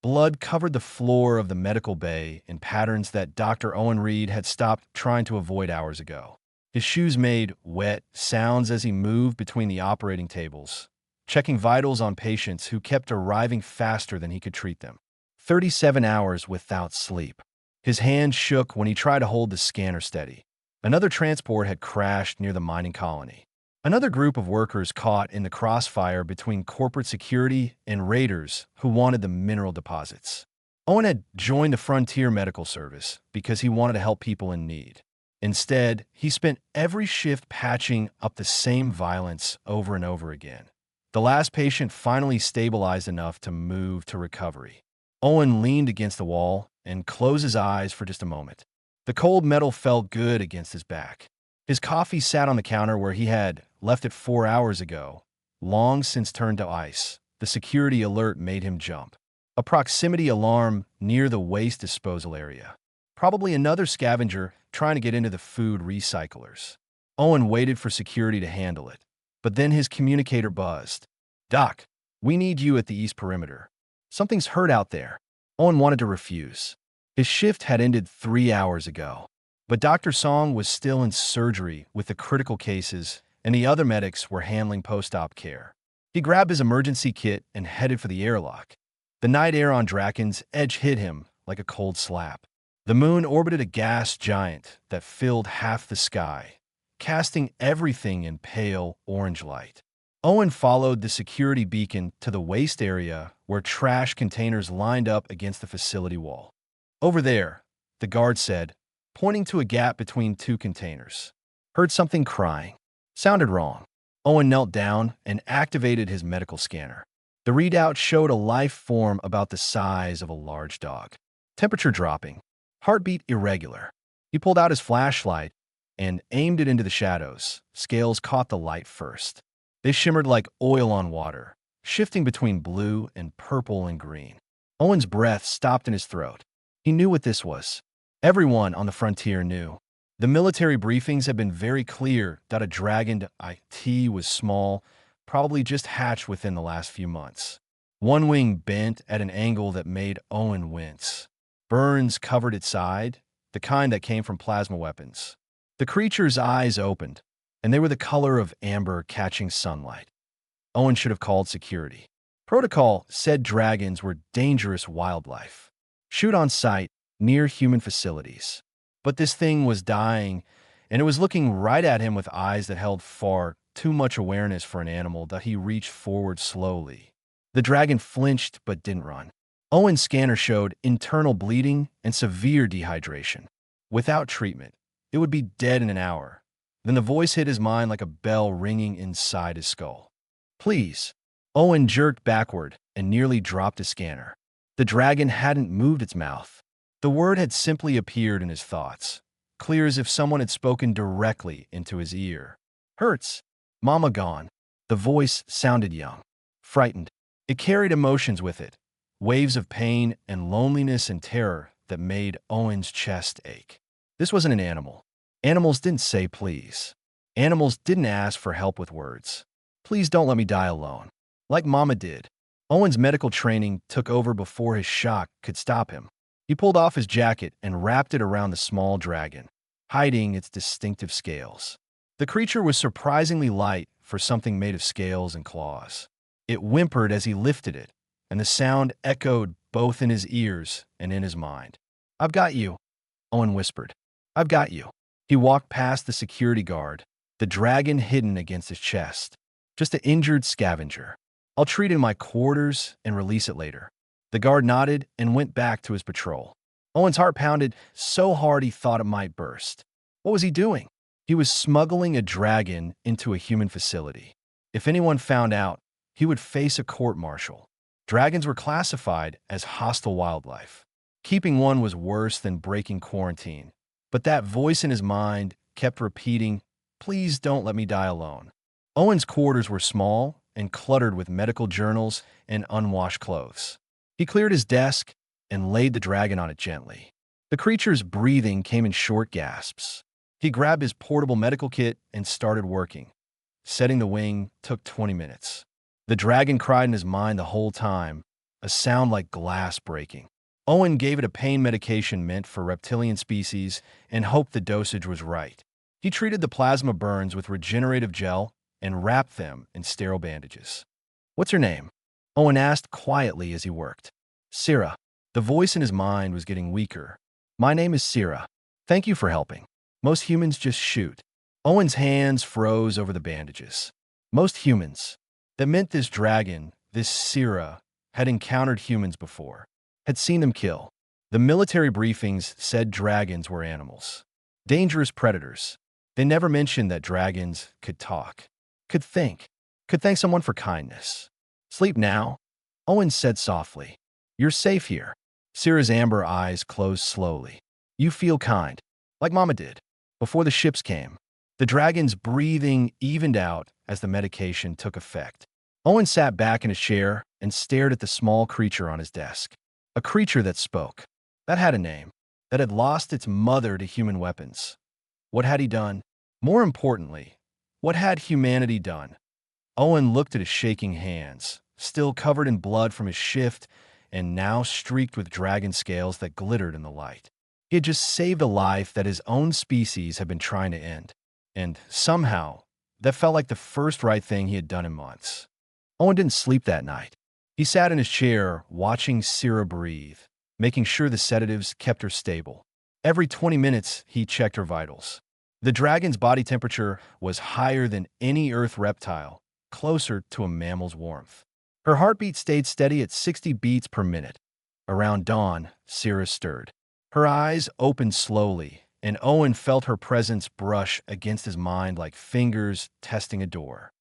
Blood covered the floor of the medical bay in patterns that Dr. Owen Reed had stopped trying to avoid hours ago. His shoes made wet sounds as he moved between the operating tables, checking vitals on patients who kept arriving faster than he could treat them. 37 hours without sleep. His hand shook when he tried to hold the scanner steady. Another transport had crashed near the mining colony. Another group of workers caught in the crossfire between corporate security and raiders who wanted the mineral deposits. Owen had joined the Frontier Medical Service because he wanted to help people in need. Instead, he spent every shift patching up the same violence over and over again. The last patient finally stabilized enough to move to recovery. Owen leaned against the wall and closed his eyes for just a moment. The cold metal felt good against his back. His coffee sat on the counter where he had left it 4 hours ago, long since turned to ice. The security alert made him jump. A proximity alarm near the waste disposal area. Probably another scavenger trying to get into the food recyclers. Owen waited for security to handle it, but then his communicator buzzed. "Doc, we need you at the east perimeter. Something's hurt out there." Owen wanted to refuse. His shift had ended 3 hours ago. But Dr. Song was still in surgery with the critical cases, and the other medics were handling post-op care. He grabbed his emergency kit and headed for the airlock. The night air on Draken's edge hit him like a cold slap. The moon orbited a gas giant that filled half the sky, casting everything in pale orange light. Owen followed the security beacon to the waste area where trash containers lined up against the facility wall. "Over there," the guard said, pointing to a gap between two containers. Heard something crying. Sounded wrong. Owen knelt down and activated his medical scanner. The readout showed a life form about the size of a large dog. Temperature dropping. Heartbeat irregular. He pulled out his flashlight and aimed it into the shadows. Scales caught the light first. They shimmered like oil on water, shifting between blue and purple and green. Owen's breath stopped in his throat. He knew what this was. Everyone on the frontier knew. The military briefings had been very clear that a Dragon IT was small, probably just hatched within the last few months. One wing bent at an angle that made Owen wince. Burns covered its side, the kind that came from plasma weapons. The creature's eyes opened, and they were the color of amber catching sunlight. Owen should have called security. Protocol said dragons were dangerous wildlife. Shoot on sight, near human facilities. But this thing was dying, and it was looking right at him with eyes that held far too much awareness for an animal that he reached forward slowly. The dragon flinched but didn't run. Owen's scanner showed internal bleeding and severe dehydration. Without treatment, it would be dead in an hour. Then the voice hit his mind like a bell ringing inside his skull. "Please." Owen jerked backward and nearly dropped his scanner. The dragon hadn't moved its mouth. The word had simply appeared in his thoughts, clear as if someone had spoken directly into his ear. "Hurts. Mama gone." The voice sounded young, frightened. It carried emotions with it, waves of pain and loneliness and terror that made Owen's chest ache. This wasn't an animal. Animals didn't say please. Animals didn't ask for help with words. "Please don't let me die alone." Like Mama did. Owen's medical training took over before his shock could stop him. He pulled off his jacket and wrapped it around the small dragon, hiding its distinctive scales. The creature was surprisingly light for something made of scales and claws. It whimpered as he lifted it, and the sound echoed both in his ears and in his mind. "I've got you," Owen whispered. "I've got you." He walked past the security guard, the dragon hidden against his chest. "Just an injured scavenger. I'll treat it in my quarters and release it later." The guard nodded and went back to his patrol. Owen's heart pounded so hard he thought it might burst. What was he doing? He was smuggling a dragon into a human facility. If anyone found out, he would face a court-martial. Dragons were classified as hostile wildlife. Keeping one was worse than breaking quarantine. But that voice in his mind kept repeating, "Please don't let me die alone." Owen's quarters were small and cluttered with medical journals and unwashed clothes. He cleared his desk and laid the dragon on it gently. The creature's breathing came in short gasps. He grabbed his portable medical kit and started working. Setting the wing took 20 minutes. The dragon cried in his mind the whole time, a sound like glass breaking. Owen gave it a pain medication meant for reptilian species and hoped the dosage was right. He treated the plasma burns with regenerative gel and wrapped them in sterile bandages. "What's her name?" Owen asked quietly as he worked. "Syrah." The voice in his mind was getting weaker. "My name is Syrah. Thank you for helping. Most humans just shoot." Owen's hands froze over the bandages. Most humans. That meant this dragon, this Syrah, had encountered humans before, had seen them kill. The military briefings said dragons were animals. Dangerous predators. They never mentioned that dragons could talk, could think, could thank someone for kindness. "Sleep now," Owen said softly. "You're safe here." Syrah's amber eyes closed slowly. "You feel kind, like Mama did, before the ships came." The dragon's breathing evened out as the medication took effect. Owen sat back in his chair and stared at the small creature on his desk. A creature that spoke, that had a name, that had lost its mother to human weapons. What had he done? More importantly, what had humanity done? Owen looked at his shaking hands, still covered in blood from his shift and now streaked with dragon scales that glittered in the light. He had just saved a life that his own species had been trying to end. And somehow, that felt like the first right thing he had done in months. Owen didn't sleep that night. He sat in his chair, watching Syrah breathe, making sure the sedatives kept her stable. Every 20 minutes, he checked her vitals. The dragon's body temperature was higher than any Earth reptile, closer to a mammal's warmth. Her heartbeat stayed steady at 60 beats per minute. Around dawn, Syrah stirred. Her eyes opened slowly, and Owen felt her presence brush against his mind like fingers testing a door.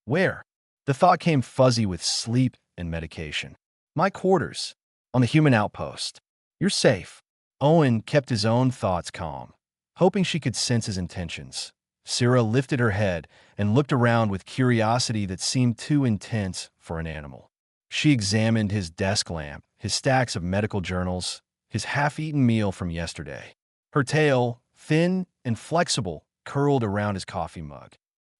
"Where?" The thought came fuzzy with sleep and medication. "My quarters, on the human outpost." "You're safe." Owen kept his own thoughts calm, hoping she could sense his intentions. Syrah lifted her head and looked around with curiosity that seemed too intense for an animal. She examined his desk lamp, his stacks of medical journals, his half-eaten meal from yesterday. Her tail, thin and flexible, curled around his coffee mug.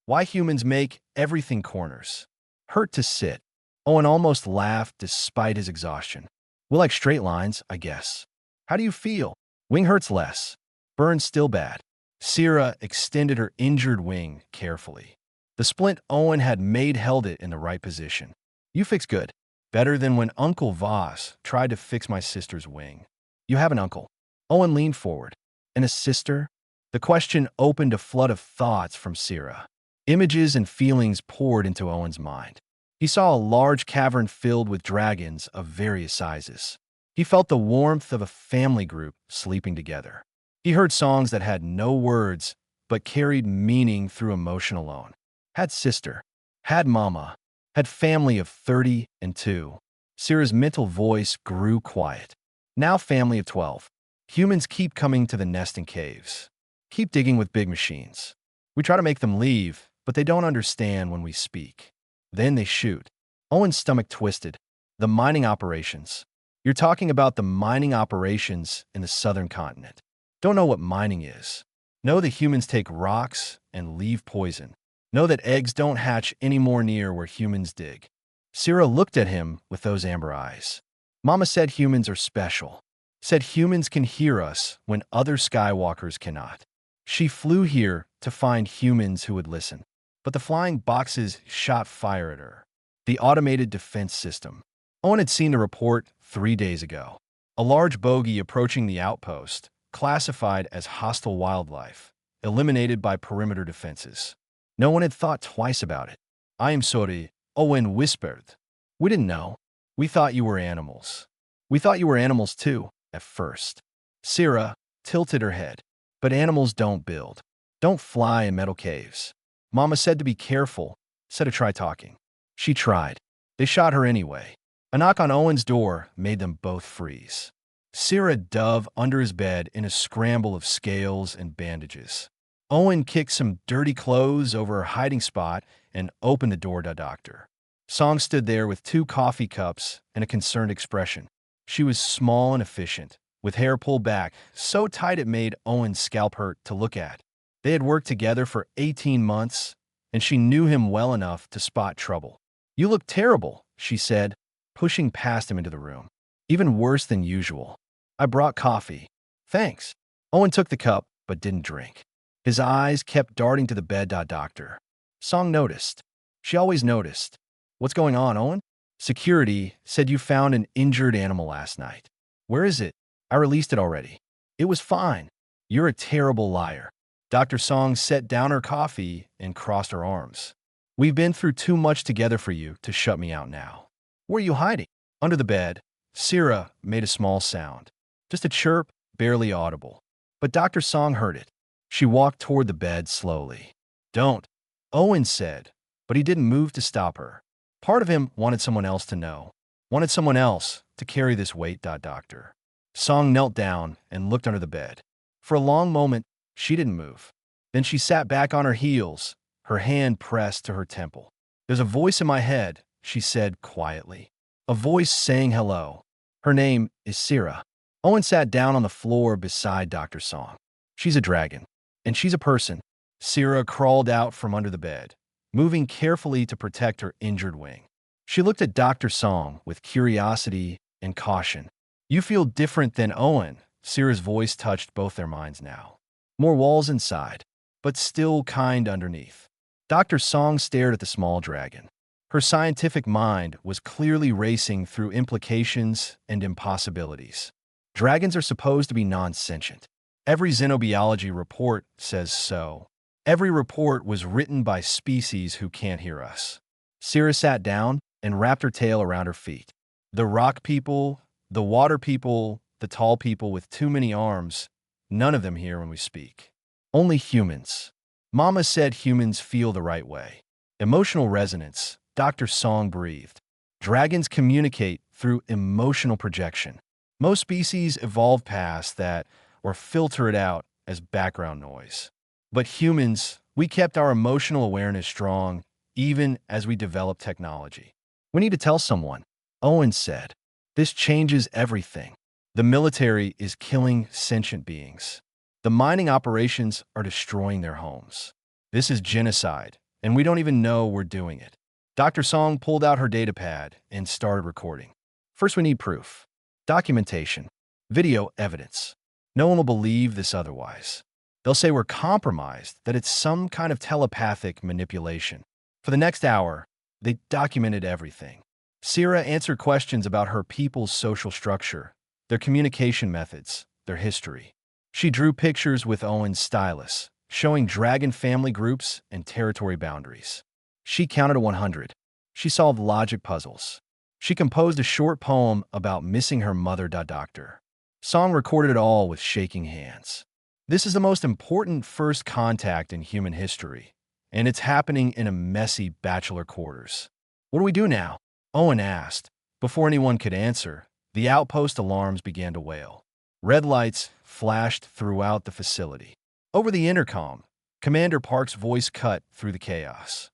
Why humans make everything corners. Hurt to sit. Owen almost laughed despite his exhaustion. "We like straight lines, I guess." "How do you feel?" "Wing hurts less. Burn's still bad." Syrah extended her injured wing carefully. The splint Owen had made held it in the right position. "You fix good. Better than when Uncle Voss tried to fix my sister's wing." "You have an uncle." Owen leaned forward. "And a sister?" The question opened a flood of thoughts from Syrah. Images and feelings poured into Owen's mind. He saw a large cavern filled with dragons of various sizes. He felt the warmth of a family group sleeping together. He heard songs that had no words but carried meaning through emotion alone. Had sister, had mama, had family of 30 and 2. Syrah's mental voice grew quiet. Now family of 12. Humans keep coming to the nest in caves. Keep digging with big machines. We try to make them leave, but they don't understand when we speak. Then they shoot. Owen's stomach twisted. The mining operations. You're talking about the mining operations in the southern continent. Don't know what mining is. Know that humans take rocks and leave poison. Know that eggs don't hatch any more near where humans dig. Syrah looked at him with those amber eyes. Mama said humans are special. Said humans can hear us when other Skywalkers cannot. She flew here to find humans who would listen. But the flying boxes shot fire at her. The automated defense system. Owen had seen the report 3 days ago. A large bogey approaching the outpost, classified as hostile wildlife, eliminated by perimeter defenses. No one had thought twice about it. "I am sorry," Owen whispered. "We didn't know. We thought you were animals. We thought you were animals too, at first." Syrah tilted her head. "But animals don't build. Don't fly in metal caves. Mama said to be careful, said to try talking." She tried. They shot her anyway. A knock on Owen's door made them both freeze. Syrah dove under his bed in a scramble of scales and bandages. Owen kicked some dirty clothes over her hiding spot and opened the door to Doctor. Song stood there with 2 coffee cups and a concerned expression. She was small and efficient, with hair pulled back, so tight it made Owen's scalp hurt to look at. They had worked together for 18 months, and she knew him well enough to spot trouble. "You look terrible," she said. pushing past him into the room. Even worse than usual. I brought coffee. Thanks. Owen took the cup, but didn't drink. His eyes kept darting to the bed. Doctor Song noticed. She always noticed. What's going on, Owen? Security said you found an injured animal last night. Where is it? I released it already. It was fine. You're a terrible liar. Dr. Song set down her coffee and crossed her arms. We've been through too much together for you to shut me out now. Where are you hiding? Under the bed. Syrah made a small sound. Just a chirp, barely audible. But Dr. Song heard it. She walked toward the bed slowly. Don't, Owen said, but he didn't move to stop her. Part of him wanted someone else to know. Wanted someone else to carry this weight. Doctor Song knelt down and looked under the bed. For a long moment, she didn't move. Then she sat back on her heels, her hand pressed to her temple. There's a voice in my head, she said quietly. A voice saying hello. Her name is Syrah. Owen sat down on the floor beside Dr. Song. She's a dragon, and she's a person. Syrah crawled out from under the bed, moving carefully to protect her injured wing. She looked at Dr. Song with curiosity and caution. You feel different than Owen. Syrah's voice touched both their minds now. More walls inside, but still kind underneath. Dr. Song stared at the small dragon. Her scientific mind was clearly racing through implications and impossibilities. Dragons are supposed to be non-sentient. Every xenobiology report says so. Every report was written by species who can't hear us. Syrah sat down and wrapped her tail around her feet. The rock people, the water people, the tall people with too many arms, none of them hear when we speak. Only humans. Mama said humans feel the right way. Emotional resonance, Dr. Song breathed. Dragons communicate through emotional projection. Most species evolve past that or filter it out as background noise. But humans, we kept our emotional awareness strong even as we developed technology. We need to tell someone, Owen said. This changes everything. The military is killing sentient beings. The mining operations are destroying their homes. This is genocide, and we don't even know we're doing it. Dr. Song pulled out her datapad and started recording. First, we need proof. Documentation. Video evidence. No one will believe this otherwise. They'll say we're compromised, that it's some kind of telepathic manipulation. For the next hour, they documented everything. Syrah answered questions about her people's social structure, their communication methods, their history. She drew pictures with Owen's stylus, showing dragon family groups and territory boundaries. She counted to 100. She solved logic puzzles. She composed a short poem about missing her mother. Dr. Song recorded it all with shaking hands. This is the most important first contact in human history, and it's happening in a messy bachelor quarters. What do we do now? Owen asked. Before anyone could answer, the outpost alarms began to wail. Red lights flashed throughout the facility. Over the intercom, Commander Park's voice cut through the chaos.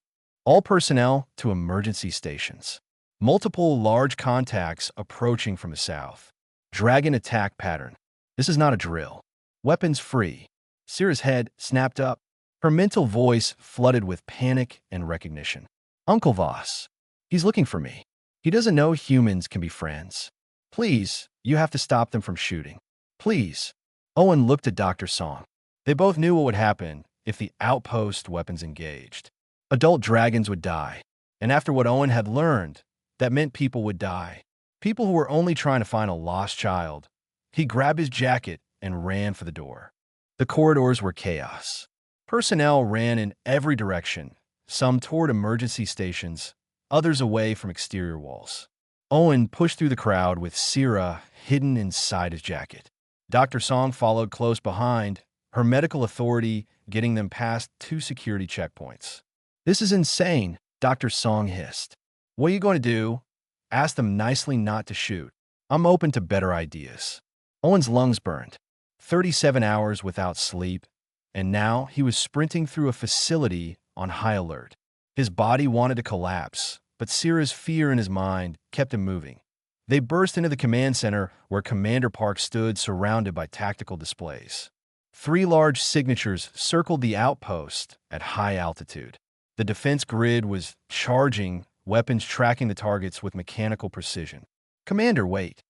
All personnel to emergency stations. Multiple large contacts approaching from the south. Dragon attack pattern. This is not a drill. Weapons free. Syrah's head snapped up. Her mental voice flooded with panic and recognition. Uncle Voss. He's looking for me. He doesn't know humans can be friends. Please, you have to stop them from shooting. Please. Owen looked at Dr. Song. They both knew what would happen if the outpost weapons engaged. Adult dragons would die. And after what Owen had learned, that meant people would die. People who were only trying to find a lost child. He grabbed his jacket and ran for the door. The corridors were chaos. Personnel ran in every direction, some toward emergency stations, others away from exterior walls. Owen pushed through the crowd with Syrah hidden inside his jacket. Dr. Song followed close behind, her medical authority getting them past 2 security checkpoints. This is insane, Dr. Song hissed. What are you going to do? Ask them nicely not to shoot. I'm open to better ideas. Owen's lungs burned. 37 hours without sleep, and now he was sprinting through a facility on high alert. His body wanted to collapse, but Syrah's fear in his mind kept him moving. They burst into the command center where Commander Park stood surrounded by tactical displays. 3 large signatures circled the outpost at high altitude. The defense grid was charging weapons tracking the targets with mechanical precision. "Commander, wait!"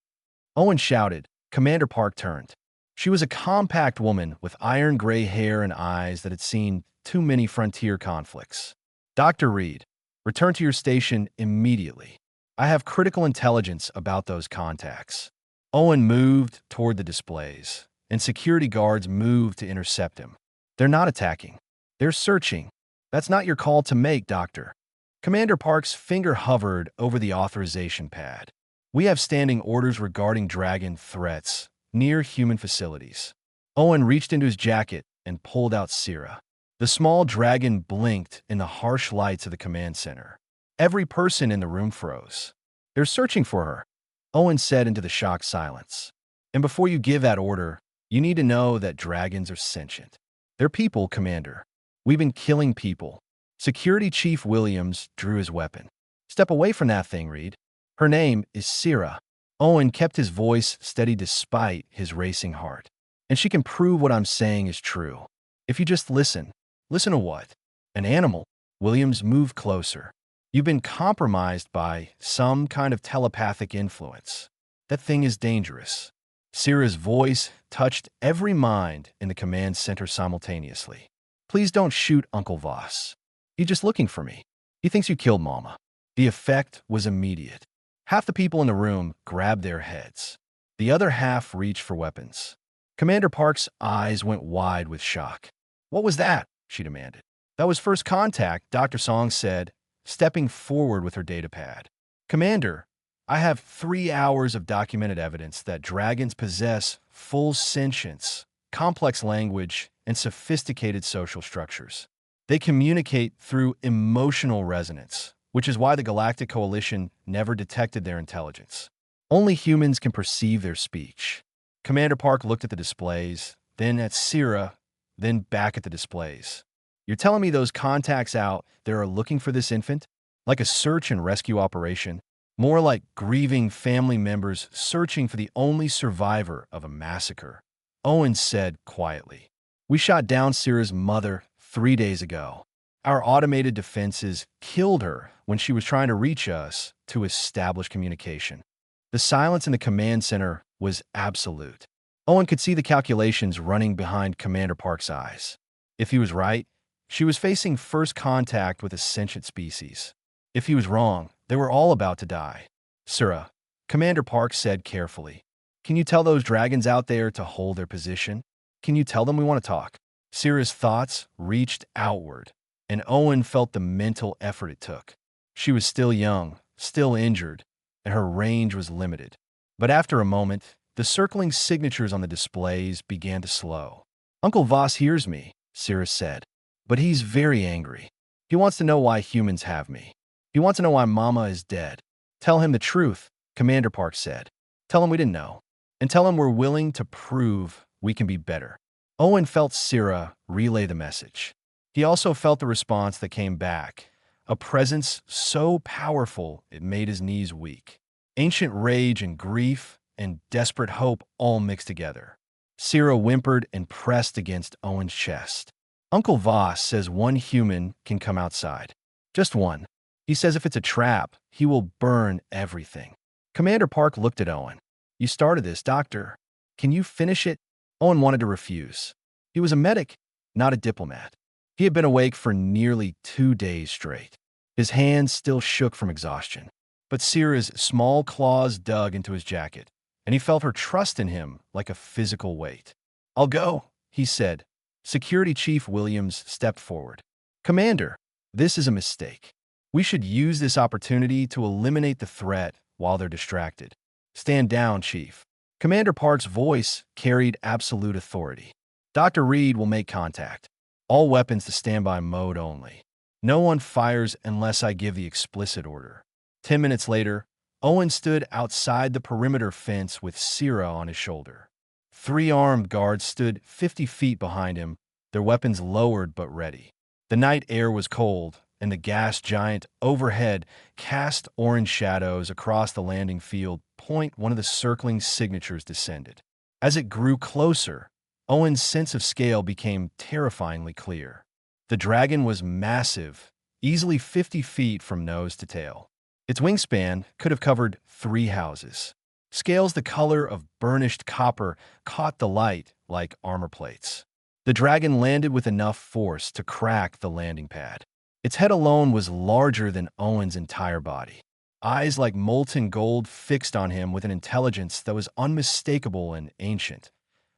Owen shouted. Commander Park turned. She was a compact woman with iron-gray hair and eyes that had seen too many frontier conflicts. "Dr. Reed, return to your station immediately. I have critical intelligence about those contacts." Owen moved toward the displays, and security guards moved to intercept him. "They're not attacking. They're searching. That's not your call to make, Doctor." Commander Park's finger hovered over the authorization pad. "We have standing orders regarding dragon threats near human facilities." Owen reached into his jacket and pulled out Syrah. The small dragon blinked in the harsh lights of the command center. Every person in the room froze. "They're searching for her," Owen said into the shocked silence. "And before you give that order, you need to know that dragons are sentient. They're people, Commander. We've been killing people." Security Chief Williams drew his weapon. "Step away from that thing, Reed. Her name is Syrah." Owen kept his voice steady despite his racing heart. "And she can prove what I'm saying is true. If you just listen." "Listen to what?" "An animal." Williams moved closer. "You've been compromised by some kind of telepathic influence. That thing is dangerous." Syrah's voice touched every mind in the command center simultaneously. "Please don't shoot Uncle Voss. He's just looking for me. He thinks you killed Mama." The effect was immediate. Half the people in the room grabbed their heads. The other half reached for weapons. Commander Park's eyes went wide with shock. "What was that?" she demanded. "That was first contact," Dr. Song said, stepping forward with her datapad. "Commander, I have 3 hours of documented evidence that dragons possess full sentience, complex language, and sophisticated social structures. They communicate through emotional resonance, which is why the Galactic Coalition never detected their intelligence. Only humans can perceive their speech." Commander Park looked at the displays, then at Syrah, then back at the displays. "You're telling me those contacts out there are looking for this infant? Like a search and rescue operation? More like grieving family members searching for the only survivor of a massacre." Owen said quietly. "We shot down Syrah's mother 3 days ago. Our automated defenses killed her when she was trying to reach us to establish communication." The silence in the command center was absolute. Owen could see the calculations running behind Commander Park's eyes. If he was right, she was facing first contact with a sentient species. If he was wrong, they were all about to die. "Syrah," Commander Park said carefully, "can you tell those dragons out there to hold their position? Can you tell them we want to talk?" Syrah's thoughts reached outward, and Owen felt the mental effort it took. She was still young, still injured, and her range was limited. But after a moment, the circling signatures on the displays began to slow. "Uncle Voss hears me," Syrah said, "but he's very angry. He wants to know why humans have me. He wants to know why Mama is dead." "Tell him the truth," Commander Park said. "Tell him we didn't know. And tell him we're willing to prove we can be better." Owen felt Syrah relay the message. He also felt the response that came back, a presence so powerful it made his knees weak. Ancient rage and grief and desperate hope all mixed together. Syrah whimpered and pressed against Owen's chest. "Uncle Voss says one human can come outside. Just one. He says if it's a trap, he will burn everything." Commander Park looked at Owen. "You started this, Doctor. Can you finish it?" Owen wanted to refuse. He was a medic, not a diplomat. He had been awake for nearly 2 days straight. His hands still shook from exhaustion. But Syrah's small claws dug into his jacket, and he felt her trust in him like a physical weight. "I'll go," he said. Security Chief Williams stepped forward. "Commander, this is a mistake. We should use this opportunity to eliminate the threat while they're distracted." "Stand down, Chief." Commander Park's voice carried absolute authority. "Dr. Reed will make contact. All weapons to standby mode only. No one fires unless I give the explicit order." 10 minutes later, Owen stood outside the perimeter fence with Syrah on his shoulder. 3 armed guards stood 50 feet behind him, their weapons lowered but ready. The night air was cold, and the gas giant overhead cast orange shadows across the landing field. One of the circling signatures descended. As it grew closer, Owen's sense of scale became terrifyingly clear. The dragon was massive, easily 50 feet from nose to tail. Its wingspan could have covered 3 houses. Scales the color of burnished copper caught the light like armor plates. The dragon landed with enough force to crack the landing pad. Its head alone was larger than Owen's entire body. Eyes like molten gold fixed on him with an intelligence that was unmistakable and ancient.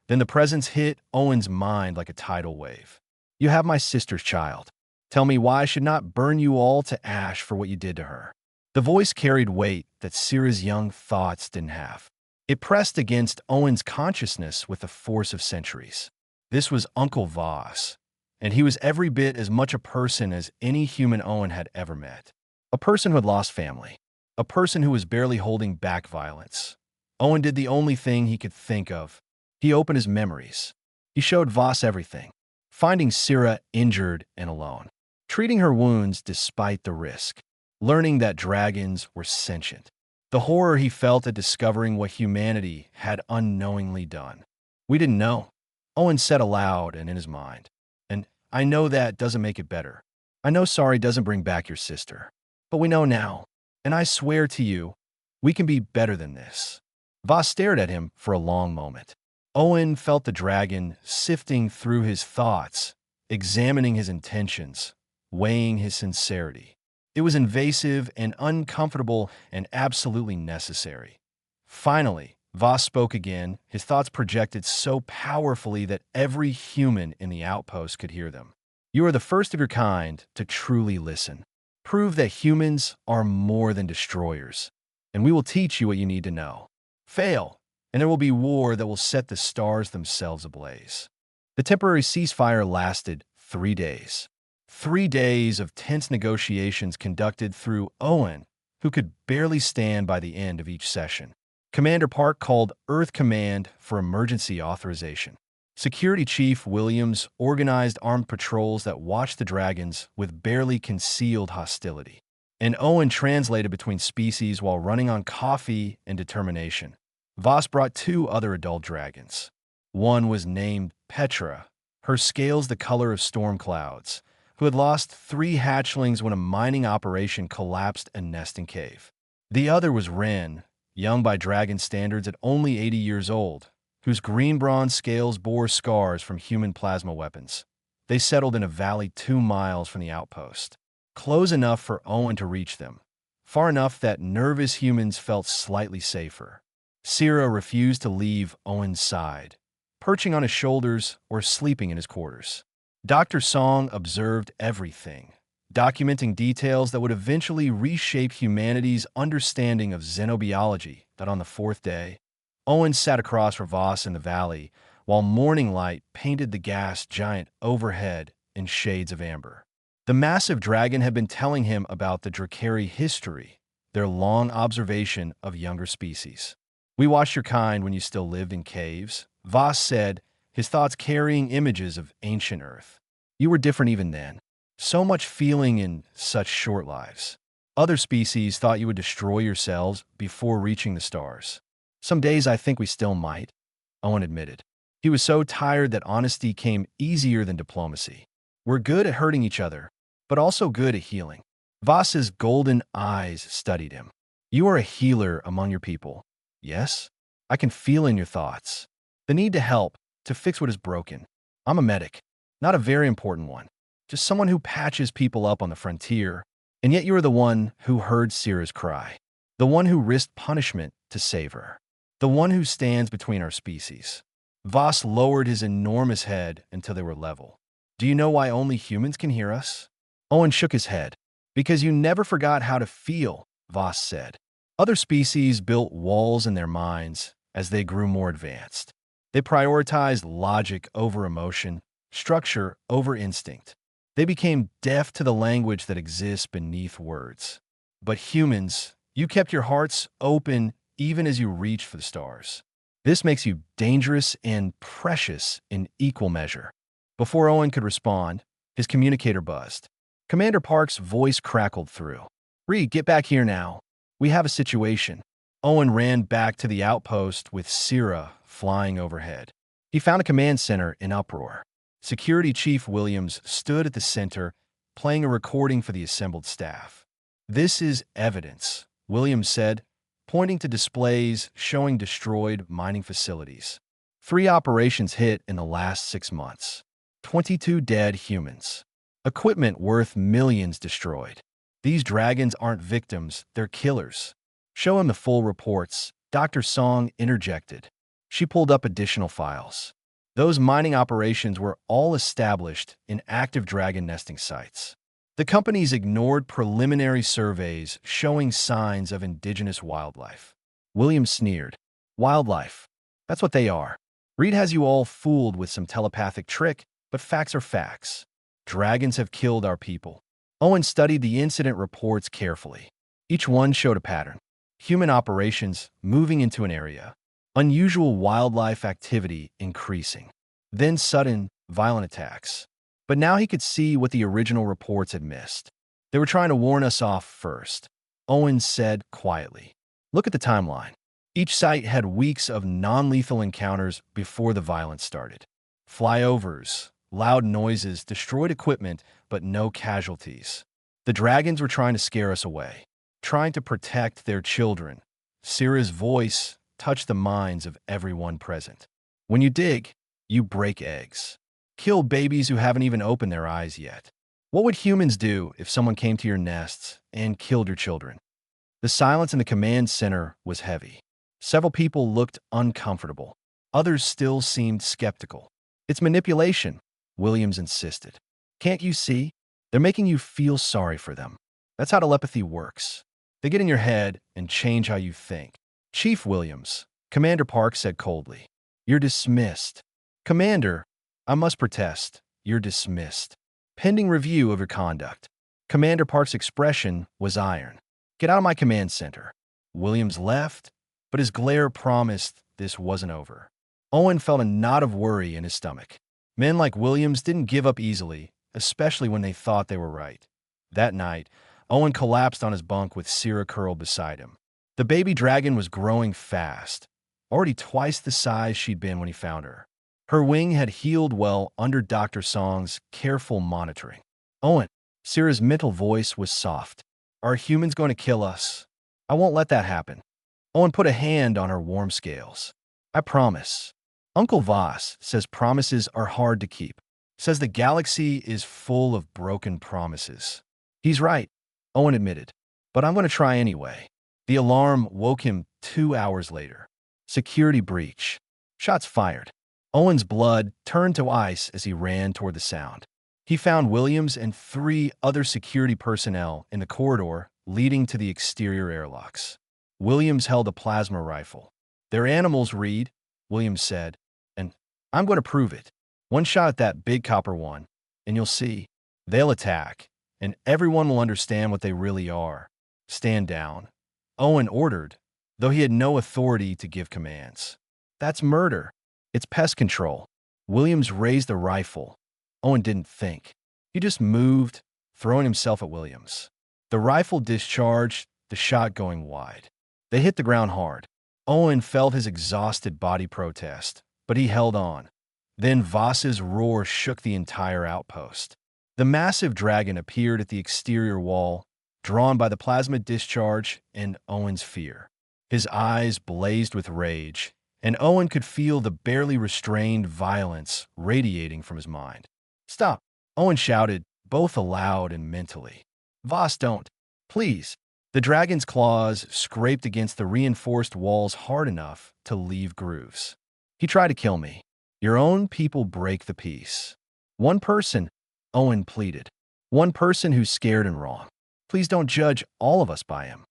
Then the presence hit Owen's mind like a tidal wave. "You have my sister's child. Tell me why I should not burn you all to ash for what you did to her." The voice carried weight that Syrah's young thoughts didn't have. It pressed against Owen's consciousness with the force of centuries. This was Uncle Voss, and he was every bit as much a person as any human Owen had ever met. A person who had lost family. A person who was barely holding back violence. Owen did the only thing he could think of. He opened his memories. He showed Voss everything. Finding Syrah injured and alone. Treating her wounds despite the risk. Learning that dragons were sentient. The horror he felt at discovering what humanity had unknowingly done. "We didn't know," Owen said aloud and in his mind. "And I know that doesn't make it better. I know sorry doesn't bring back your sister. But we know now. And I swear to you, we can be better than this." Voss stared at him for a long moment. Owen felt the dragon sifting through his thoughts, examining his intentions, weighing his sincerity. It was invasive and uncomfortable and absolutely necessary. Finally, Voss spoke again, his thoughts projected so powerfully that every human in the outpost could hear them. "You are the first of your kind to truly listen. Prove that humans are more than destroyers, and we will teach you what you need to know. Fail, and there will be war that will set the stars themselves ablaze." The temporary ceasefire lasted 3 days. 3 days of tense negotiations conducted through Owen, who could barely stand by the end of each session. Commander Park called Earth Command for emergency authorization. Security Chief Williams organized armed patrols that watched the dragons with barely concealed hostility. And Owen translated between species while running on coffee and determination. Voss brought 2 other adult dragons. One was named Petra, her scales the color of storm clouds, who had lost 3 hatchlings when a mining operation collapsed a nesting cave. The other was Ren, young by dragon standards at only 80 years old, whose green bronze scales bore scars from human plasma weapons. They settled in a valley 2 miles from the outpost, close enough for Owen to reach them, far enough that nervous humans felt slightly safer. Syrah refused to leave Owen's side, perching on his shoulders or sleeping in his quarters. Dr. Song observed everything, documenting details that would eventually reshape humanity's understanding of xenobiology. That on the 4th day, Owen sat across from Voss in the valley, while morning light painted the gas giant overhead in shades of amber. The massive dragon had been telling him about the Drakari history, their long observation of younger species. "We watched your kind when you still lived in caves," Voss said, his thoughts carrying images of ancient Earth. "You were different even then. So much feeling in such short lives. Other species thought you would destroy yourselves before reaching the stars. Some days I think we still might," Owen admitted. He was so tired that honesty came easier than diplomacy. "We're good at hurting each other, but also good at healing." Voss's golden eyes studied him. "You are a healer among your people. Yes? I can feel in your thoughts the need to help, to fix what is broken. I'm a medic, not a very important one, just someone who patches people up on the frontier. And yet you are the one who heard Syrah's cry, the one who risked punishment to save her, the one who stands between our species." Voss lowered his enormous head until they were level. "Do you know why only humans can hear us?" Owen shook his head. "Because you never forgot how to feel," Voss said. "Other species built walls in their minds as they grew more advanced. They prioritized logic over emotion, structure over instinct. They became deaf to the language that exists beneath words. But humans, you kept your hearts open even as you reached for the stars. This makes you dangerous and precious in equal measure." Before Owen could respond, his communicator buzzed. Commander Park's voice crackled through. "Reed, get back here now. We have a situation." Owen ran back to the outpost with Syrah flying overhead. He found a command center in uproar. Security Chief Williams stood at the center, playing a recording for the assembled staff. This is evidence, Williams said, pointing to displays showing destroyed mining facilities. 3 operations hit in the last 6 months. 22 dead humans. Equipment worth millions destroyed. These dragons aren't victims, they're killers. Show him the full reports, Dr. Song interjected. She pulled up additional files. Those mining operations were all established in active dragon nesting sites. The companies ignored preliminary surveys showing signs of indigenous wildlife. Williams sneered. Wildlife. That's what they are. Reed has you all fooled with some telepathic trick, but facts are facts. Dragons have killed our people. Owen studied the incident reports carefully. Each one showed a pattern. Human operations moving into an area. Unusual wildlife activity increasing. Then sudden, violent attacks. But now he could see what the original reports had missed. They were trying to warn us off first. Owen said quietly. Look at the timeline. Each site had weeks of non-lethal encounters before the violence started. Flyovers, loud noises, destroyed equipment, but no casualties. The dragons were trying to scare us away, trying to protect their children. Syrah's voice touched the minds of everyone present. When you dig, you break eggs. Kill babies who haven't even opened their eyes yet. What would humans do if someone came to your nests and killed your children? The silence in the command center was heavy. Several people looked uncomfortable. Others still seemed skeptical. It's manipulation, Williams insisted. Can't you see? They're making you feel sorry for them. That's how telepathy works. They get in your head and change how you think. Chief Williams, Commander Park said coldly. You're dismissed. Commander, I must protest. You're dismissed. Pending review of your conduct. Commander Park's expression was iron. Get out of my command center. Williams left, but his glare promised this wasn't over. Owen felt a knot of worry in his stomach. Men like Williams didn't give up easily, especially when they thought they were right. That night, Owen collapsed on his bunk with Syrah curled beside him. The baby dragon was growing fast, already twice the size she'd been when he found her. Her wing had healed well under Dr. Song's careful monitoring. Owen, Syrah's mental voice was soft. Are humans going to kill us? I won't let that happen. Owen put a hand on her warm scales. I promise. Uncle Voss says promises are hard to keep. Says the galaxy is full of broken promises. He's right, Owen admitted. But I'm going to try anyway. The alarm woke him 2 hours later. Security breach. Shots fired. Owen's blood turned to ice as he ran toward the sound. He found Williams and 3 other security personnel in the corridor leading to the exterior airlocks. Williams held a plasma rifle. They're animals, Reed, Williams said, and I'm going to prove it. One shot at that big copper one, and you'll see. They'll attack, and everyone will understand what they really are. Stand down. Owen ordered, though he had no authority to give commands. That's murder. It's pest control. Williams raised the rifle. Owen didn't think. He just moved, throwing himself at Williams. The rifle discharged, the shot going wide. They hit the ground hard. Owen felt his exhausted body protest, but he held on. Then Voss's roar shook the entire outpost. The massive dragon appeared at the exterior wall, drawn by the plasma discharge and Owen's fear. His eyes blazed with rage, and Owen could feel the barely restrained violence radiating from his mind. Stop, Owen shouted, both aloud and mentally. Voss, don't. Please. The dragon's claws scraped against the reinforced walls hard enough to leave grooves. He tried to kill me. Your own people break the peace. One person, Owen pleaded. One person who's scared and wrong. Please don't judge all of us by him.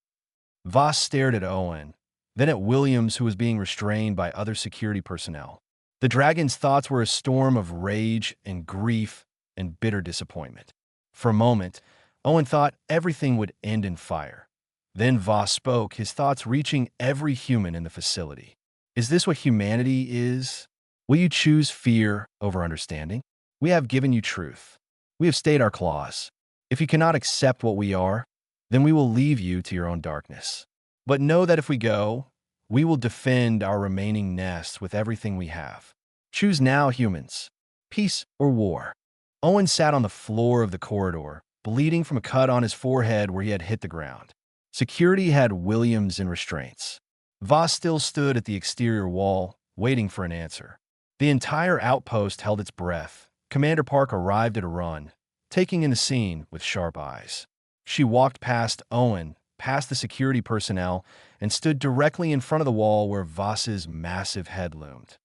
Voss stared at Owen, then at Williams, who was being restrained by other security personnel. The dragon's thoughts were a storm of rage and grief and bitter disappointment. For a moment, Owen thought everything would end in fire. Then Voss spoke, his thoughts reaching every human in the facility. Is this what humanity is? Will you choose fear over understanding? We have given you truth. We have stayed our claws. If you cannot accept what we are, then we will leave you to your own darkness. But know that if we go, we will defend our remaining nests with everything we have. Choose now, humans. Peace or war. Owen sat on the floor of the corridor, bleeding from a cut on his forehead where he had hit the ground. Security had Williams in restraints. Voss still stood at the exterior wall, waiting for an answer. The entire outpost held its breath. Commander Park arrived at a run, taking in the scene with sharp eyes. She walked past Owen, past the security personnel, and stood directly in front of the wall where Voss's massive head loomed.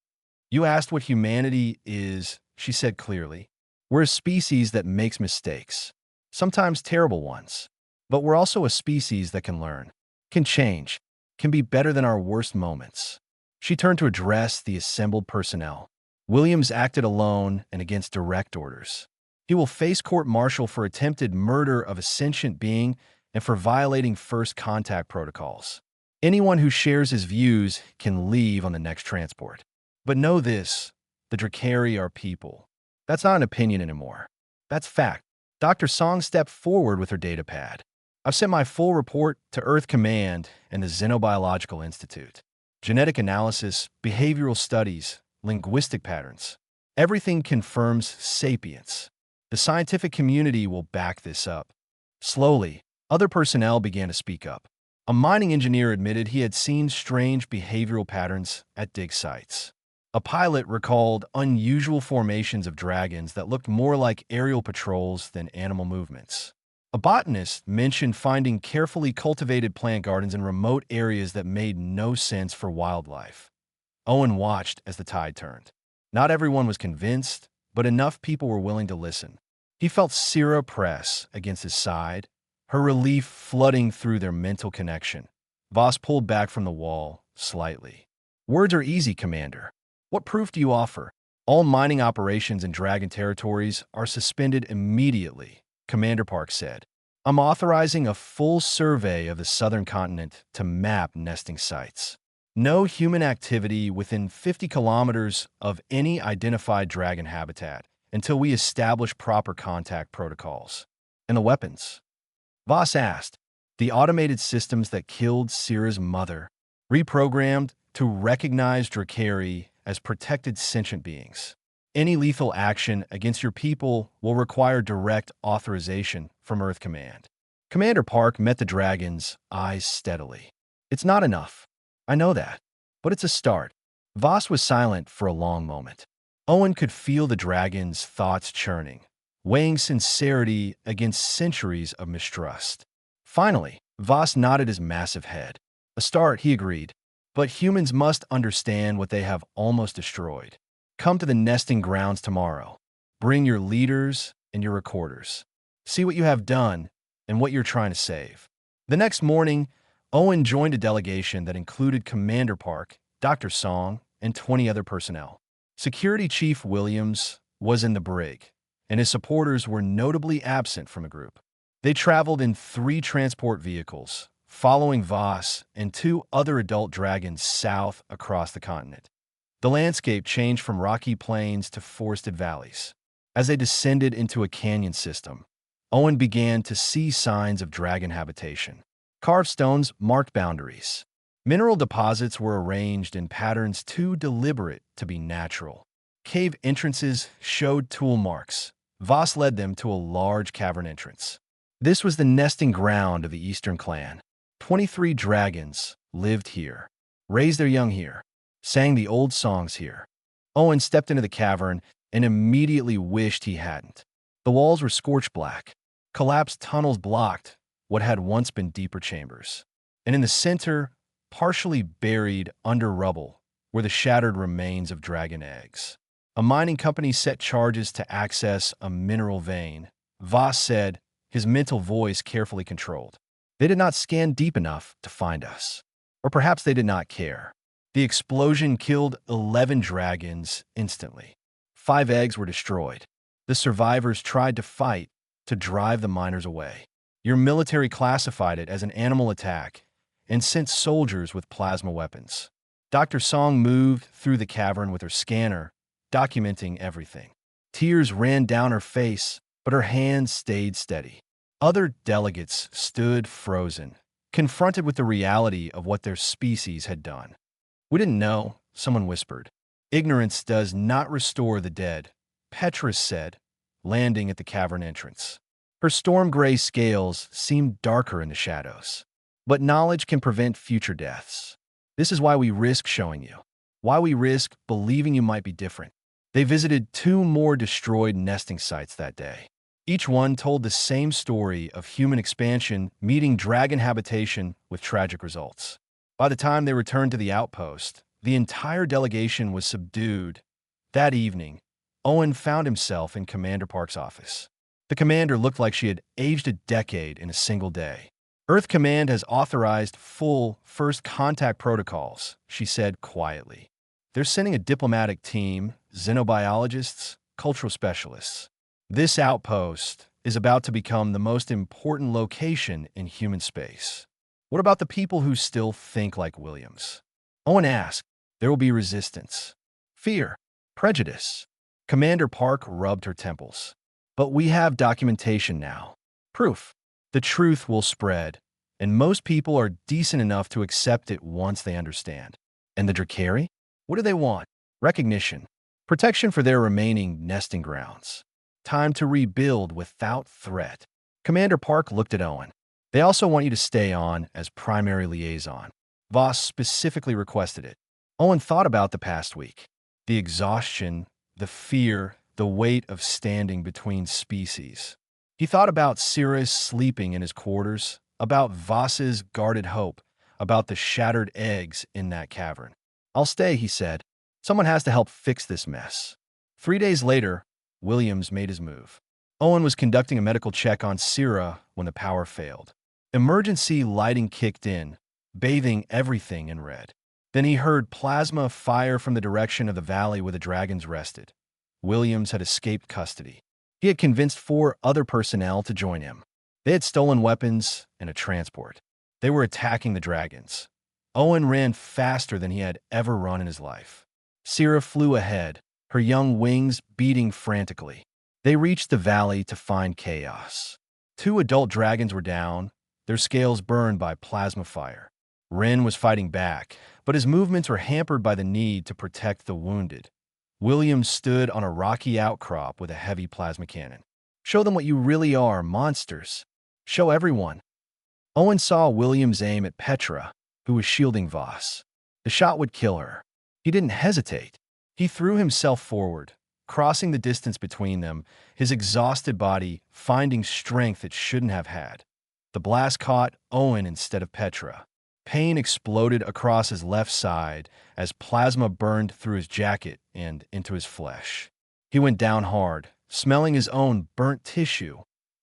"You asked what humanity is," she said clearly. "We're a species that makes mistakes, sometimes terrible ones. But we're also a species that can learn, can change, can be better than our worst moments." She turned to address the assembled personnel. Williams acted alone and against direct orders. He will face court-martial for attempted murder of a sentient being and for violating first contact protocols. Anyone who shares his views can leave on the next transport. But know this, the Drakari are people. That's not an opinion anymore. That's fact. Dr. Song stepped forward with her datapad. "I've sent my full report to Earth Command and the Xenobiological Institute. Genetic analysis, behavioral studies, linguistic patterns. Everything confirms sapience. The scientific community will back this up." Slowly, other personnel began to speak up. A mining engineer admitted he had seen strange behavioral patterns at dig sites. A pilot recalled unusual formations of dragons that looked more like aerial patrols than animal movements. A botanist mentioned finding carefully cultivated plant gardens in remote areas that made no sense for wildlife. Owen watched as the tide turned. Not everyone was convinced, but enough people were willing to listen. He felt Syrah press against his side, her relief flooding through their mental connection. Voss pulled back from the wall, slightly. "Words are easy, Commander. What proof do you offer?" "All mining operations in Dragon territories are suspended immediately," Commander Park said. "I'm authorizing a full survey of the southern continent to map nesting sites. No human activity within 50 kilometers of any identified dragon habitat until we establish proper contact protocols." "And the weapons?" Voss asked. "The automated systems that killed Syrah's mother, reprogrammed to recognize Drakari as protected sentient beings. Any lethal action against your people will require direct authorization from Earth Command." Commander Park met the dragon's eyes steadily. "It's not enough. I know that. But it's a start." Voss was silent for a long moment. Owen could feel the dragon's thoughts churning, weighing sincerity against centuries of mistrust. Finally, Voss nodded his massive head. "A start," he agreed. "But humans must understand what they have almost destroyed. Come to the nesting grounds tomorrow. Bring your leaders and your recorders. See what you have done and what you're trying to save." The next morning, Owen joined a delegation that included Commander Park, Dr. Song, and 20 other personnel. Security Chief Williams was in the brig, and his supporters were notably absent from the group. They traveled in 3 transport vehicles, following Voss and 2 other adult dragons south across the continent. The landscape changed from rocky plains to forested valleys. As they descended into a canyon system, Owen began to see signs of dragon habitation. Carved stones marked boundaries. Mineral deposits were arranged in patterns too deliberate to be natural. Cave entrances showed tool marks. Voss led them to a large cavern entrance. This was the nesting ground of the Eastern Clan. 23 dragons lived here, raised their young here, sang the old songs here. Owen stepped into the cavern and immediately wished he hadn't. The walls were scorched black. Collapsed tunnels blocked what had once been deeper chambers. And in the center, partially buried under rubble, were the shattered remains of dragon eggs. A mining company set charges to access a mineral vein. Voss said, his mental voice carefully controlled. "They did not scan deep enough to find us. Or perhaps they did not care." The explosion killed 11 dragons instantly. 5 eggs were destroyed. The survivors tried to fight to drive the miners away. Your military classified it as an animal attack and sent soldiers with plasma weapons. Dr. Song moved through the cavern with her scanner, documenting everything. Tears ran down her face, but her hands stayed steady. Other delegates stood frozen, confronted with the reality of what their species had done. "We didn't know," someone whispered. "Ignorance does not restore the dead," Petrus said, landing at the cavern entrance. Her storm gray scales seemed darker in the shadows. But knowledge can prevent future deaths. This is why we risk showing you. Why we risk believing you might be different. They visited 2 more destroyed nesting sites that day. Each one told the same story of human expansion meeting dragon habitation with tragic results. By the time they returned to the outpost, the entire delegation was subdued. That evening, Owen found himself in Commander Park's office. The commander looked like she had aged a decade in a single day. Earth Command has authorized full first contact protocols, she said quietly. They're sending a diplomatic team, xenobiologists, cultural specialists. This outpost is about to become the most important location in human space. What about the people who still think like Williams? Owen asked. There will be resistance, fear, prejudice. Commander Park rubbed her temples. But we have documentation now. Proof. The truth will spread, and most people are decent enough to accept it once they understand. And the Drakari? What do they want? Recognition. Protection for their remaining nesting grounds. Time to rebuild without threat. Commander Park looked at Owen. They also want you to stay on as primary liaison. Voss specifically requested it. Owen thought about the past week. The exhaustion, the fear, the weight of standing between species. He thought about Cirrus sleeping in his quarters, about Voss's guarded hope, about the shattered eggs in that cavern. I'll stay, he said. Someone has to help fix this mess. 3 days later, Williams made his move. Owen was conducting a medical check on Syrah when the power failed. Emergency lighting kicked in, bathing everything in red. Then he heard plasma fire from the direction of the valley where the dragons rested. Williams had escaped custody. He had convinced 4 other personnel to join him. They had stolen weapons and a transport. They were attacking the dragons. Owen ran faster than he had ever run in his life. Syrah flew ahead, her young wings beating frantically. They reached the valley to find chaos. 2 adult dragons were down, their scales burned by plasma fire. Ren was fighting back, but his movements were hampered by the need to protect the wounded. Williams stood on a rocky outcrop with a heavy plasma cannon. Show them what you really are, monsters. Show everyone. Owen saw Williams aim at Petra, who was shielding Voss. The shot would kill her. He didn't hesitate. He threw himself forward, crossing the distance between them, his exhausted body finding strength it shouldn't have had. The blast caught Owen instead of Petra. Pain exploded across his left side as plasma burned through his jacket and into his flesh. He went down hard, smelling his own burnt tissue.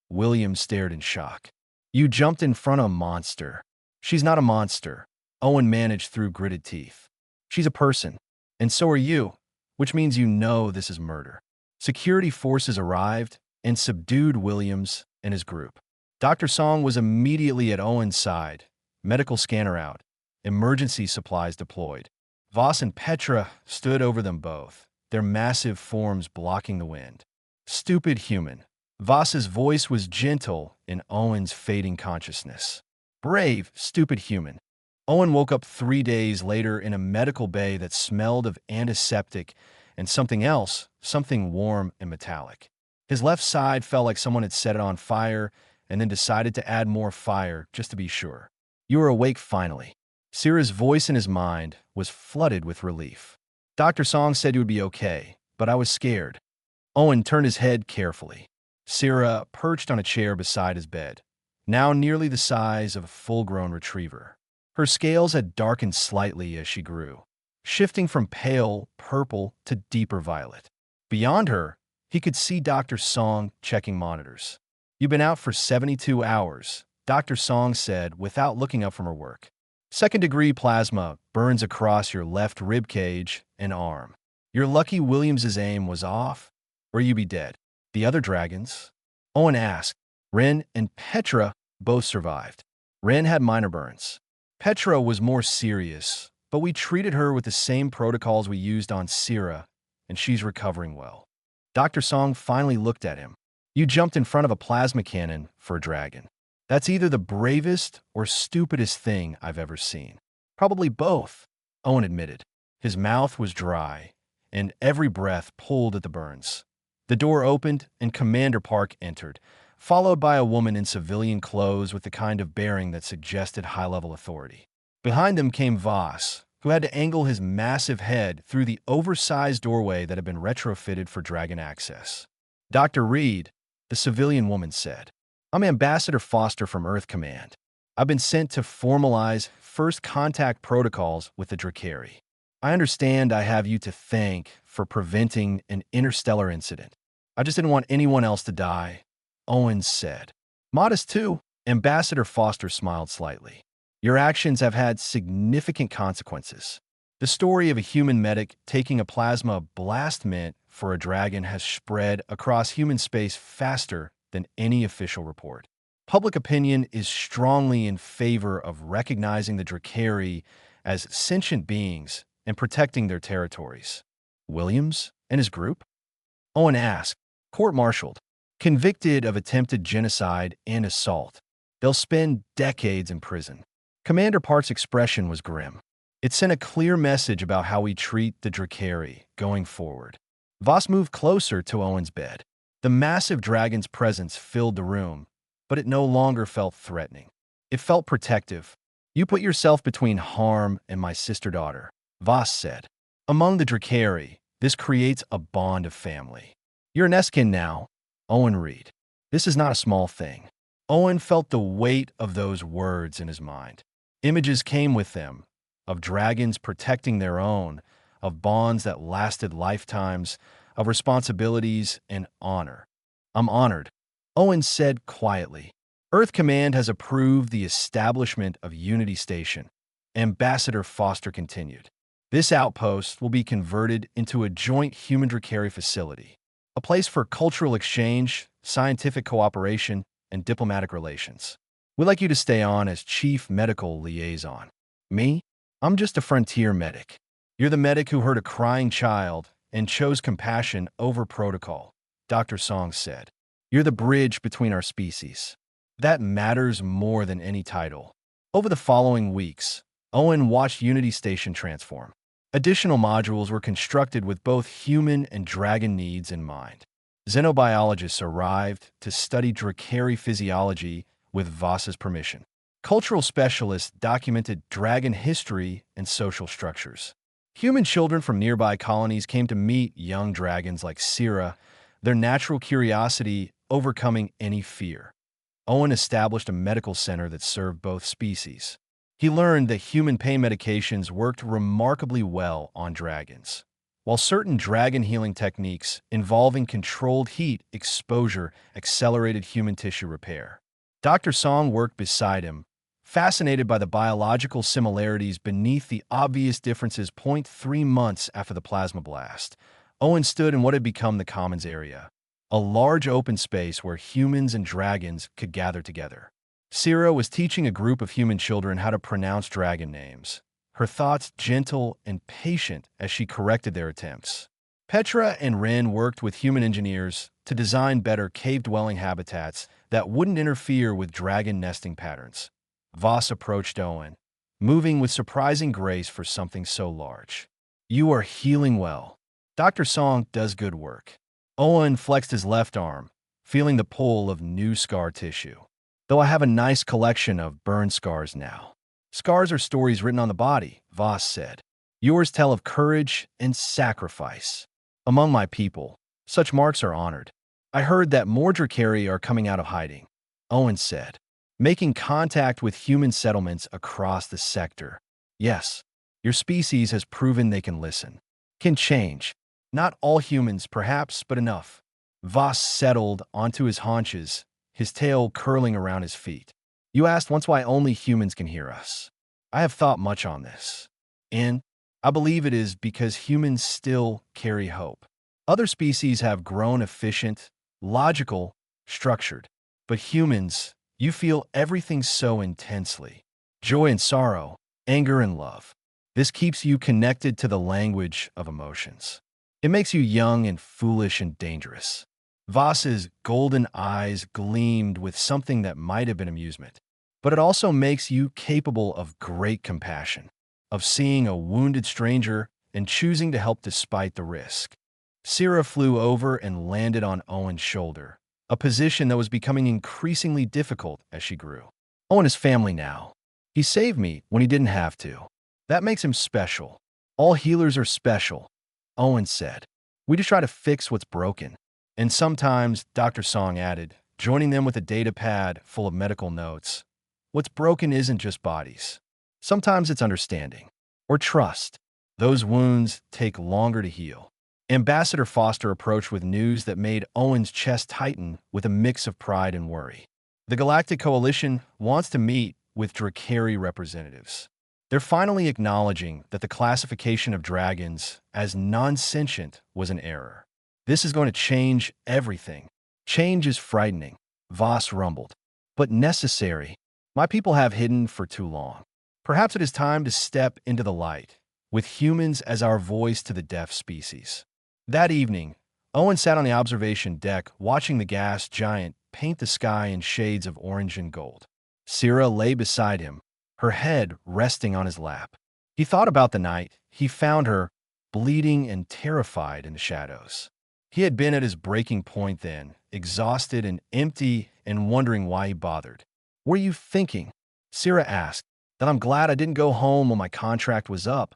William stared in shock. You jumped in front of a monster. She's not a monster, Owen managed through gritted teeth. She's a person, and so are you, which means you know this is murder. Security forces arrived and subdued Williams and his group. Dr. Song was immediately at Owen's side. Medical scanner out. Emergency supplies deployed. Voss and Petra stood over them both, their massive forms blocking the wind. Stupid human. Voss's voice was gentle in Owen's fading consciousness. Brave, stupid human. Owen woke up 3 days later in a medical bay that smelled of antiseptic and something else, something warm and metallic. His left side felt like someone had set it on fire and then decided to add more fire just to be sure. You were awake finally. Syrah's voice in his mind was flooded with relief. Dr. Song said you would be okay, but I was scared. Owen turned his head carefully. Syrah perched on a chair beside his bed, now nearly the size of a full-grown retriever. Her scales had darkened slightly as she grew, shifting from pale purple to deeper violet. Beyond her, he could see Dr. Song checking monitors. You've been out for 72 hours, Dr. Song said without looking up from her work. Second-degree plasma burns across your left rib cage and arm. You're lucky Williams's aim was off, or you'd be dead. The other dragons? Owen asked. Ren and Petra both survived. Ren had minor burns. Petra was more serious, but we treated her with the same protocols we used on Syrah, and she's recovering well. Dr. Song finally looked at him. You jumped in front of a plasma cannon for a dragon. That's either the bravest or stupidest thing I've ever seen. Probably both, Owen admitted. His mouth was dry, and every breath pulled at the burns. The door opened, and Commander Park entered. followed by a woman in civilian clothes with the kind of bearing that suggested high-level authority. Behind them came Voss, who had to angle his massive head through the oversized doorway that had been retrofitted for dragon access. "Dr. Reed," the civilian woman said, "I'm Ambassador Foster from Earth Command. I've been sent to formalize first contact protocols with the Drakari. I understand I have you to thank for preventing an interstellar incident. I just didn't want anyone else to die," Owens said. "Modest too," Ambassador Foster smiled slightly. "Your actions have had significant consequences. The story of a human medic taking a plasma blast mint for a dragon has spread across human space faster than any official report. Public opinion is strongly in favor of recognizing the Drakari as sentient beings and protecting their territories." "Williams and his group?" Owen asked. "Court-martialed, convicted of attempted genocide and assault. They'll spend decades in prison." Commander Park's expression was grim. It sent a clear message about how we treat the Drakari going forward. Voss moved closer to Owen's bed. The massive dragon's presence filled the room, but it no longer felt threatening. It felt protective. "You put yourself between harm and my sister-daughter," Voss said. "Among the Drakari, this creates a bond of family. You're an Eskin now, Owen Reed. This is not a small thing." Owen felt the weight of those words in his mind. Images came with them, of dragons protecting their own, of bonds that lasted lifetimes, of responsibilities and honor. "I'm honored," Owen said quietly. "Earth Command has approved the establishment of Unity Station," Ambassador Foster continued. "This outpost will be converted into a joint human Drakari facility, a place for cultural exchange, scientific cooperation, and diplomatic relations. We'd like you to stay on as Chief Medical Liaison." "Me? I'm just a frontier medic." "You're the medic who heard a crying child and chose compassion over protocol," Dr. Song said. "You're the bridge between our species. That matters more than any title." Over the following weeks, Owen watched Unity Station transform. Additional modules were constructed with both human and dragon needs in mind. Xenobiologists arrived to study Drakari physiology with Voss's permission. Cultural specialists documented dragon history and social structures. Human children from nearby colonies came to meet young dragons like Sira, their natural curiosity overcoming any fear. Owen established a medical center that served both species. He learned that human pain medications worked remarkably well on dragons, while certain dragon healing techniques involving controlled heat exposure accelerated human tissue repair. Dr. Song worked beside him, fascinated by the biological similarities beneath the obvious differences. 3 months after the plasma blast, Owen stood in what had become the Commons area, a large open space where humans and dragons could gather together. Sira was teaching a group of human children how to pronounce dragon names, her thoughts gentle and patient as she corrected their attempts. Petra and Ren worked with human engineers to design better cave-dwelling habitats that wouldn't interfere with dragon nesting patterns. Voss approached Owen, moving with surprising grace for something so large. "You are healing well. Dr. Song does good work." Owen flexed his left arm, feeling the pull of new scar tissue. "Though I have a nice collection of burn scars now." "Scars are stories written on the body," Voss said. "Yours tell of courage and sacrifice. Among my people, such marks are honored." "I heard that more Drakari are coming out of hiding," Owen said, "making contact with human settlements across the sector." "Yes, your species has proven they can listen. Can change. Not all humans, perhaps, but enough." Voss settled onto his haunches, his tail curling around his feet. "You asked once why only humans can hear us. I have thought much on this, and I believe it is because humans still carry hope. Other species have grown efficient, logical, structured, but humans, you feel everything so intensely. Joy and sorrow, anger and love. This keeps you connected to the language of emotions. It makes you young and foolish and dangerous." Voss's golden eyes gleamed with something that might have been amusement. "But it also makes you capable of great compassion, of seeing a wounded stranger and choosing to help despite the risk." Sira flew over and landed on Owen's shoulder, a position that was becoming increasingly difficult as she grew. Owen is family now. He saved me when he didn't have to. That makes him special. All healers are special, Owen said. We just try to fix what's broken. And sometimes, Dr. Song added, joining them with a data pad full of medical notes. What's broken isn't just bodies. Sometimes it's understanding or trust. Those wounds take longer to heal. Ambassador Foster approached with news that made Owen's chest tighten with a mix of pride and worry. The Galactic Coalition wants to meet with Drakari representatives. They're finally acknowledging that the classification of dragons as non-sentient was an error. This is going to change everything. Change is frightening, Voss rumbled, but necessary. My people have hidden for too long. Perhaps it is time to step into the light, with humans as our voice to the deaf species. That evening, Owen sat on the observation deck watching the gas giant paint the sky in shades of orange and gold. Syrah lay beside him, her head resting on his lap. He thought about the night he found her, bleeding and terrified in the shadows. He had been at his breaking point then, exhausted and empty and wondering why he bothered. What are you thinking? Syrah asked. That I'm glad I didn't go home when my contract was up,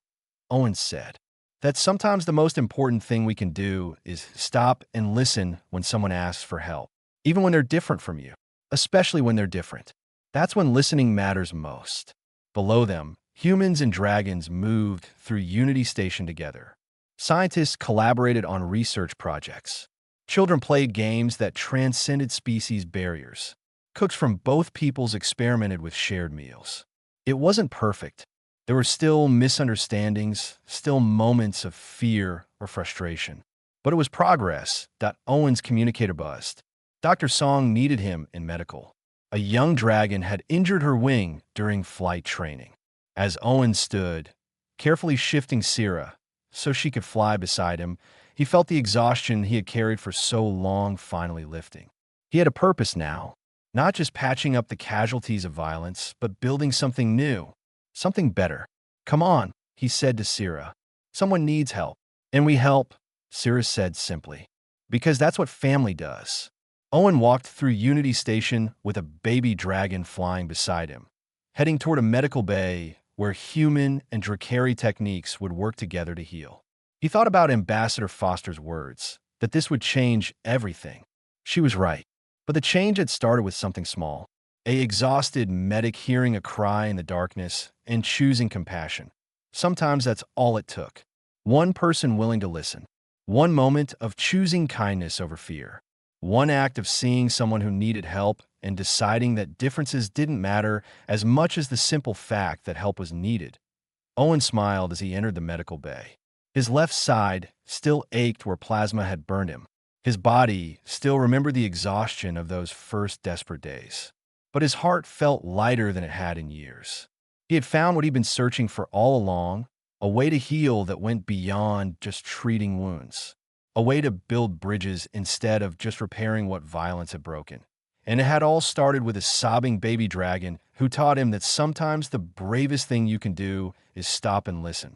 Owen said. That sometimes the most important thing we can do is stop and listen when someone asks for help, even when they're different from you, especially when they're different. That's when listening matters most. Below them, humans and dragons moved through Unity Station together. Scientists collaborated on research projects. Children played games that transcended species barriers. Cooks from both peoples experimented with shared meals. It wasn't perfect. There were still misunderstandings, still moments of fear or frustration. But it was progress. Owen's communicator buzzed. Dr. Song needed him in medical. A young dragon had injured her wing during flight training. As Owen stood, carefully shifting Syrah so she could fly beside him, he felt the exhaustion he had carried for so long finally lifting. He had a purpose now, not just patching up the casualties of violence, but building something new, something better. Come on, he said to Syrah. Someone needs help. And we help, Syrah said simply. Because that's what family does. Owen walked through Unity Station with a baby dragon flying beside him, heading toward a medical bay where human and Drakari techniques would work together to heal. He thought about Ambassador Foster's words, that this would change everything. She was right. But the change had started with something small. A exhausted medic hearing a cry in the darkness and choosing compassion. Sometimes that's all it took. One person willing to listen. One moment of choosing kindness over fear. One act of seeing someone who needed help and deciding that differences didn't matter as much as the simple fact that help was needed. Owen smiled as he entered the medical bay. His left side still ached where plasma had burned him. His body still remembered the exhaustion of those first desperate days. But his heart felt lighter than it had in years. He had found what he'd been searching for all along, a way to heal that went beyond just treating wounds. A way to build bridges instead of just repairing what violence had broken. And it had all started with a sobbing baby dragon who taught him that sometimes the bravest thing you can do is stop and listen.